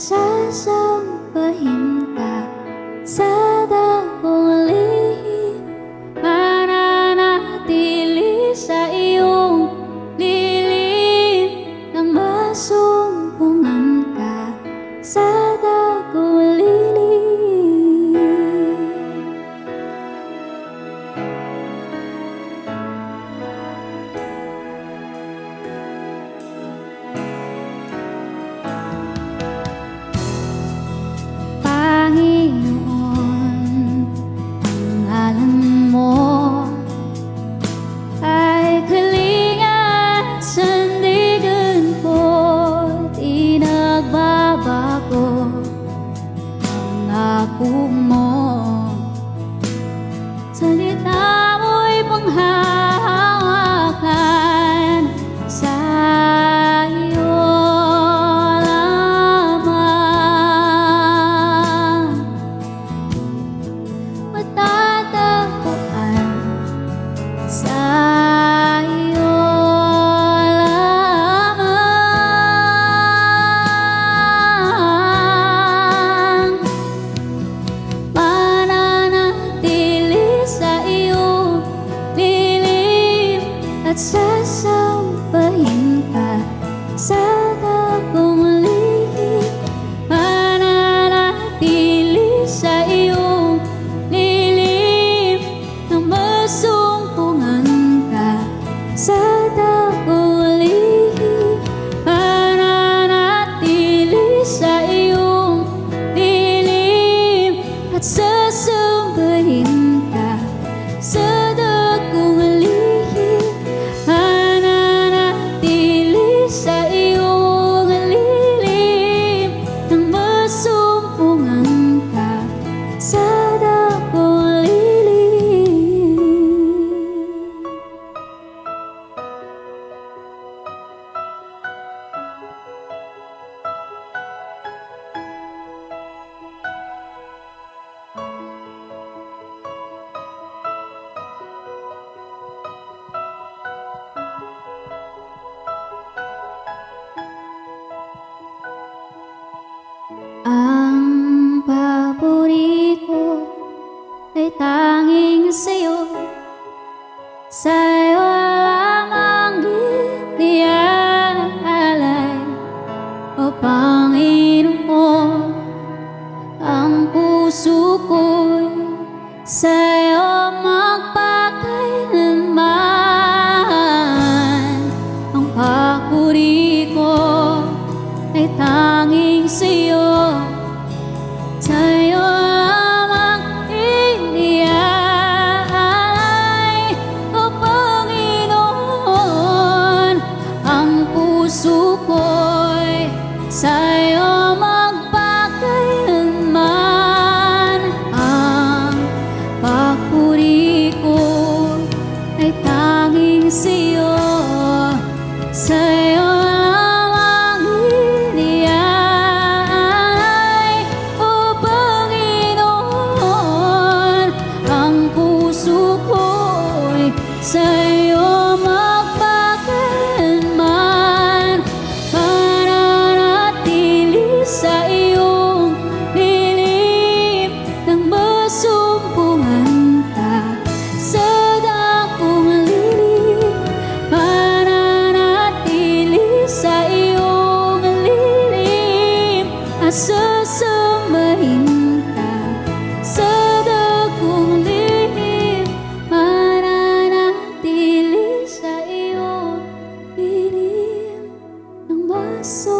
sasampahin ka sa dakong lihim, mananatili sa iyong lilim, nang masumpungan ka sa dakong lilim. Salita mo'y panghahawakan, sa iyo lamang matatagpuan, sa iyo lamang at sasampahin ka sa dakong lihim, mananatili sa iyong lilim, nang masumpungan ka sa dakong lihim, mananatili sa iyong lilim at sasampahin ka sa dakong lihim. Ang paborito ay tanging sa'yo, sa'yo lamang iniaalay, o Panginoon. Ang puso ko'y sa'yo magpakailanman. Ang papuri ko ay tanging sa'yo, sa'yo lamang iniaalay, o Panginoon. Ang puso ko'y sa'yo magpakailanman. Ang papuri ko ay tanging sa'yo, sa'yo lamang iniaalay, o Panginoon. Ang puso ko'y sa'yo magpakailanman, mananatili sa iyong lilim, nang masumpungan ka sa dakong lilim, mananatili sa iyong lilim at sasambahin ka sa dakong lihim, mananatili sa iyong lilim, nang masumpungan